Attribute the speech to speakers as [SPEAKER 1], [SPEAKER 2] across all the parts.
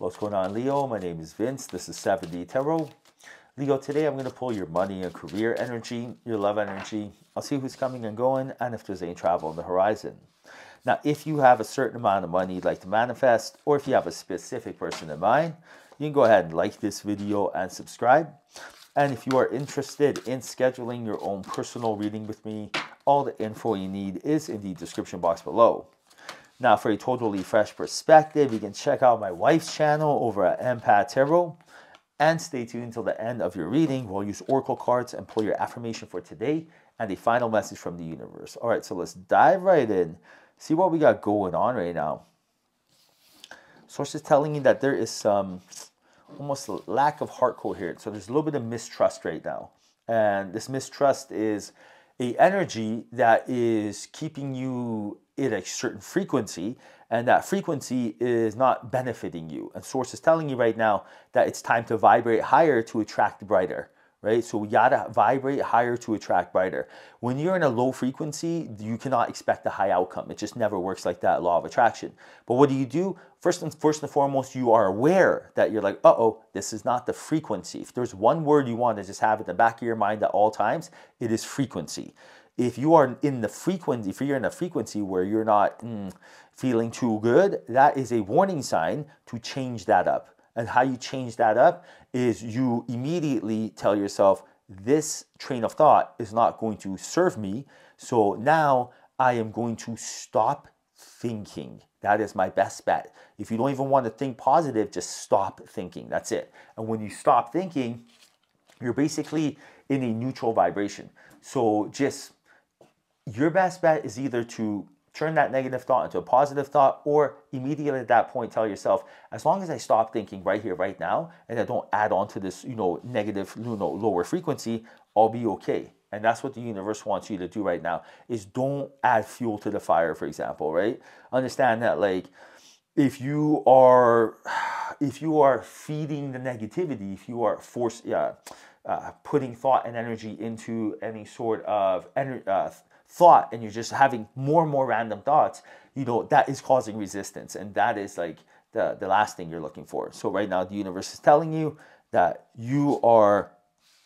[SPEAKER 1] What's going on, Leo? My name is Vince. This is 7D Tarot. Leo, today I'm going to pull your money and career energy, your love energy. I'll see who's coming and going and if there's any travel on the horizon. Now, if you have a certain amount of money you'd like to manifest, or if you have a specific person in mind, you can go ahead and like this video and subscribe. And if you are interested in scheduling your own personal reading with me, all the info you need is in the description box below. Now, for a totally fresh perspective, you can check out my wife's channel over at Empath Tarot. And stay tuned until the end of your reading. We'll use oracle cards and pull your affirmation for today and a final message from the universe. All right, so let's dive right in. See what we got going on right now. Source is telling you that there is some almost lack of heart coherence. So there's a little bit of mistrust right now. And this mistrust is a energy that is keeping you at a certain frequency, and that frequency is not benefiting you. And Source is telling you right now that it's time to vibrate higher to attract brighter, right? So we gotta vibrate higher to attract brighter. When you're in a low frequency, you cannot expect a high outcome. It just never works like that, law of attraction. But what do? First and foremost, you are aware that you're like, uh-oh, this is not the frequency. If there's one word you want to just have at the back of your mind at all times, it is frequency. If you are in the frequency, if you're in a frequency where you're not feeling too good, that is a warning sign to change that up. And how you change that up is you immediately tell yourself, this train of thought is not going to serve me. So now I am going to stop thinking. That is my best bet. If you don't even want to think positive, just stop thinking. That's it. And when you stop thinking, you're basically in a neutral vibration. So just your best bet is either to turn that negative thought into a positive thought, or immediately at that point tell yourself, as long as I stop thinking right here, right now, and I don't add on to this, negative, lower frequency, I'll be okay. And that's what the universe wants you to do right now, is don't add fuel to the fire, for example, right? Understand that, like, if you are feeding the negativity, if you are putting thought and energy into any sort of thought, and you're just having more and more random thoughts, that is causing resistance, and that is like the last thing you're looking for. So right now the universe is telling you that you are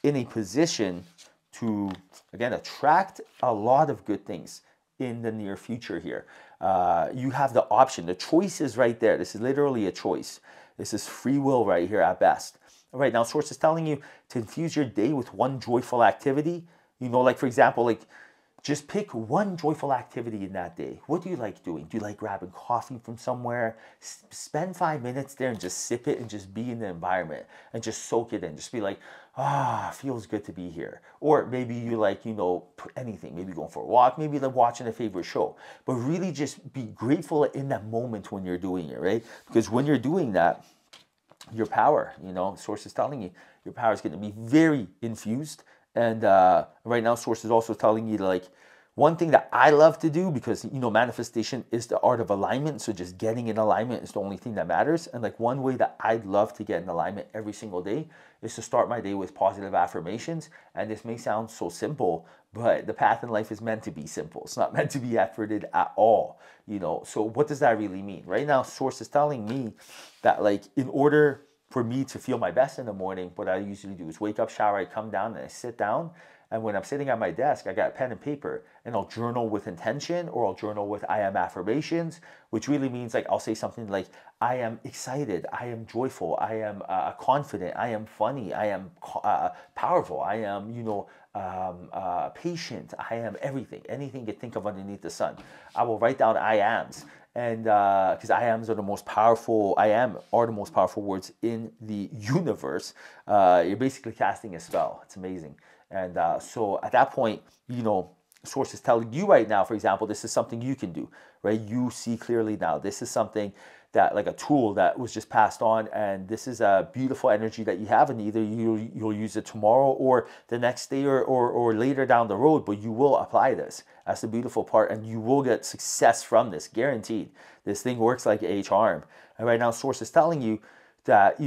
[SPEAKER 1] in a position to, again, attract a lot of good things in the near future here. You have the option. The choice is right there. This is literally a choice. This is free will right here at best. All right, now Source is telling you to infuse your day with one joyful activity. Like, for example, like, just pick one joyful activity in that day. What do you like doing? Do you like grabbing coffee from somewhere? Spend 5 minutes there and just sip it and just be in the environment and just soak it in. Just be like, feels good to be here. Or maybe you like, anything. Maybe going for a walk. Maybe like watching a favorite show. But really just be grateful in that moment when you're doing it, right? Because when you're doing that, your power, Source is telling you, your power is going to be very infused. And right now, Source is also telling you, like, one thing that I love to do, because, manifestation is the art of alignment. So just getting in alignment is the only thing that matters. And like, one way that I'd love to get in alignment every single day is to start my day with positive affirmations. And this may sound so simple, but the path in life is meant to be simple. It's not meant to be efforted at all, So what does that really mean? Right now, Source is telling me that, like, in order for me to feel my best in the morning, what I usually do is wake up, shower, I come down and I sit down. And when I'm sitting at my desk, I got a pen and paper, and I'll journal with intention, or I'll journal with I am affirmations, which really means, like, I'll say something like, I am excited, I am joyful, I am confident, I am funny, I am powerful, I am, patient, I am everything, anything you think of underneath the sun. I will write down I ams. And because I ams are the most powerful, are the most powerful words in the universe. You're basically casting a spell. It's amazing. And so at that point, Source is telling you right now, for example, this is something you can do, right? You see clearly now. This is something that, like, a tool that was just passed on, and this is a beautiful energy that you have, and either you'll use it tomorrow or the next day or later down the road, but you will apply this. That's the beautiful part, and you will get success from this, guaranteed. This thing works like a charm. And right now, Source is telling you that,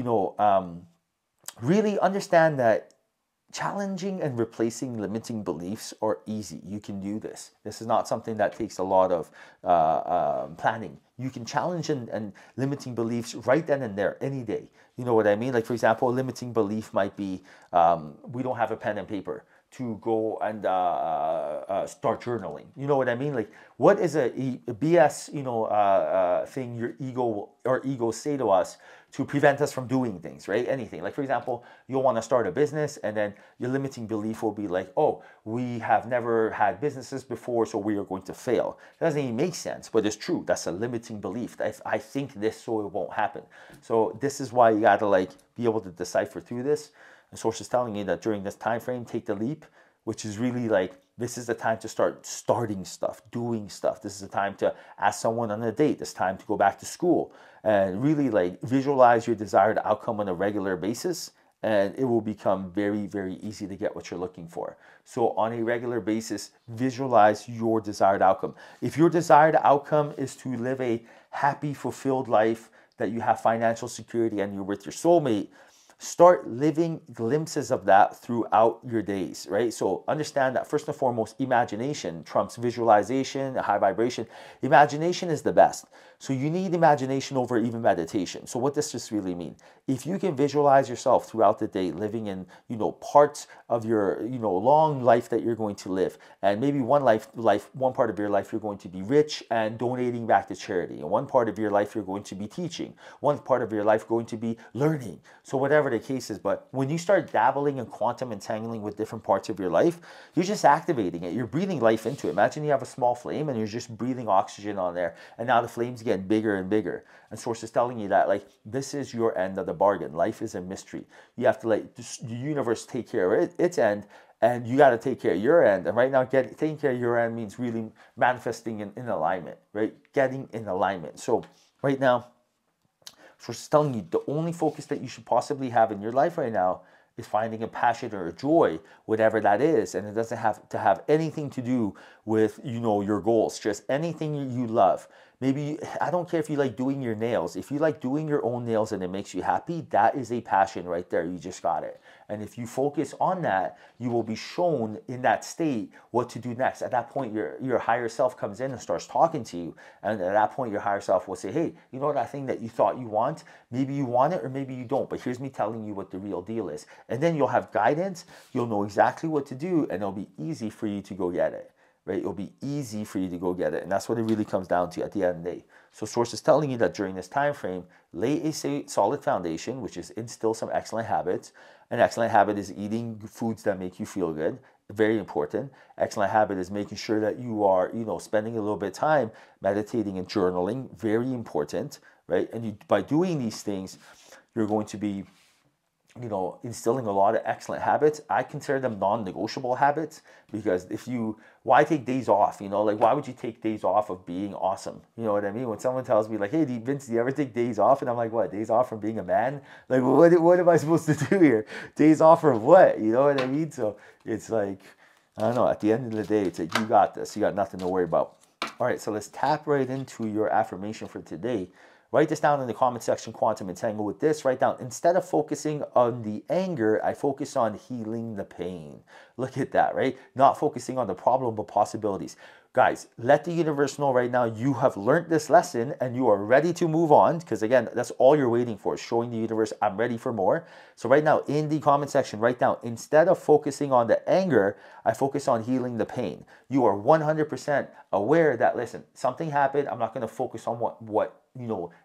[SPEAKER 1] really understand that challenging and replacing limiting beliefs are easy. You can do this. This is not something that takes a lot of planning. You can challenge and limiting beliefs right then and there, any day. You know what I mean? Like, for example, a limiting belief might be we don't have a pen and paper to go and start journaling. You know what I mean? Like, what is a BS, thing your ego say to us to prevent us from doing things, right? Anything. Like, for example, you'll want to start a business, and then your limiting belief will be like, oh, we have never had businesses before, so we are going to fail. That doesn't even make sense, but it's true. That's a limiting belief. I think this, so it won't happen. So this is why you got to like be able to decipher through this. And sources telling you that during this time frame, take the leap, which is really like, this is the time to start starting stuff, doing stuff. This is the time to ask someone on a date. It's time to go back to school and really like visualize your desired outcome on a regular basis. And it will become very, very easy to get what you're looking for. So on a regular basis, visualize your desired outcome. If your desired outcome is to live a happy, fulfilled life, that you have financial security and you're with your soulmate, start living glimpses of that throughout your days, right? So understand that first and foremost, imagination trumps visualization, high vibration. Imagination is the best. So you need imagination over even meditation. So what does this really mean? If you can visualize yourself throughout the day living in, parts of your, long life that you're going to live, and maybe one part of your life you're going to be rich and donating back to charity, and one part of your life you're going to be teaching, one part of your life going to be learning. So whatever the case is, but when you start dabbling in quantum entangling with different parts of your life, you're just activating it. You're breathing life into it. Imagine you have a small flame and you're just breathing oxygen on there, and now the flame's getting bigger and bigger. And sources telling you that like this is your end of the bargain. Life is a mystery. You have to let the universe take care of its end, and you got to take care of your end. And right now, taking care of your end means really manifesting in alignment, right? Getting in alignment. So right now, sources telling you the only focus that you should possibly have in your life right now is finding a passion or a joy, whatever that is. And it doesn't have to have anything to do with, your goals, just anything you love. Maybe, I don't care if you like doing your nails. If you like doing your own nails and it makes you happy, that is a passion right there. You just got it. And if you focus on that, you will be shown in that state what to do next. At that point, your higher self comes in and starts talking to you. And at that point, your higher self will say, hey, you know that thing that you thought you want? Maybe you want it or maybe you don't. But here's me telling you what the real deal is. And then you'll have guidance. You'll know exactly what to do. And it'll be easy for you to go get it. Right? It'll be easy for you to go get it. And that's what it really comes down to at the end of the day. So sources telling you that during this time frame, lay a solid foundation, which is instill some excellent habits. An excellent habit is eating foods that make you feel good. Very important. Excellent habit is making sure that you are, spending a little bit of time meditating and journaling. Very important, right? And by doing these things, you're going to be instilling a lot of excellent habits. I consider them non-negotiable habits, because why take days off? Why would you take days off of being awesome? You know what I mean? When someone tells me like, hey, Vince, do you ever take days off? And I'm like, what, days off from being a man? Like, what am I supposed to do here? Days off from what? You know what I mean? So it's like, I don't know, at the end of the day, it's like, you got this. You got nothing to worry about. All right, so let's tap right into your affirmation for today. Write this down in the comment section, quantum entangle with this. Write down, instead of focusing on the anger, I focus on healing the pain. Look at that, right? Not focusing on the problem, but possibilities. Guys, let the universe know right now you have learned this lesson and you are ready to move on. Because again, that's all you're waiting for, is showing the universe I'm ready for more. So right now in the comment section, write down, instead of focusing on the anger, I focus on healing the pain. You are 100% aware that, listen, something happened. I'm not going to focus on what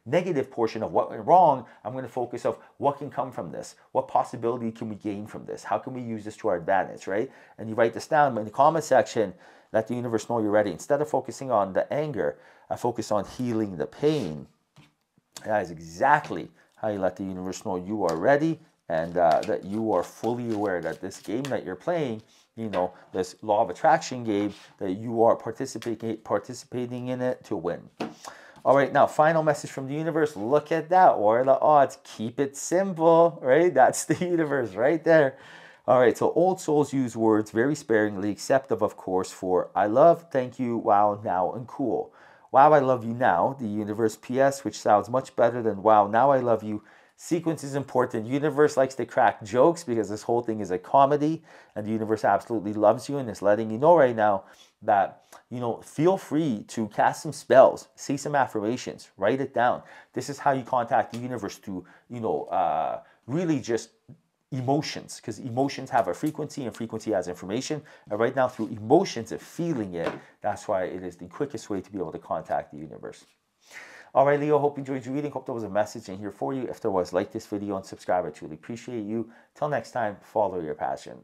[SPEAKER 1] negative portion of what went wrong. I'm going to focus of what can come from this. What possibility can we gain from this? How can we use this to our advantage, right? And you write this down in the comment section. Let the universe know you're ready. Instead of focusing on the anger, I focus on healing the pain. That is exactly how you let the universe know you are ready, and that you are fully aware that this game that you're playing, this law of attraction game, that you are participating in it to win. All right, now final message from the universe. Look at that. What are the odds? Keep it simple, right? That's the universe right there. All right, so old souls use words very sparingly, except of course, for I love, thank you, wow, now, and cool. Wow, I love you now, the universe. PS, which sounds much better than wow, now I love you, Sequence is important. Universe likes to crack jokes because this whole thing is a comedy, and the universe absolutely loves you and is letting you know right now that, feel free to cast some spells, say some affirmations, write it down. This is how you contact the universe to, really just emotions, because emotions have a frequency and frequency has information. And right now, through emotions of feeling it, that's why it is the quickest way to be able to contact the universe. All right, Leo, hope you enjoyed your reading. Hope there was a message in here for you. If there was, like this video and subscribe. I truly appreciate you. Till next time, follow your passion.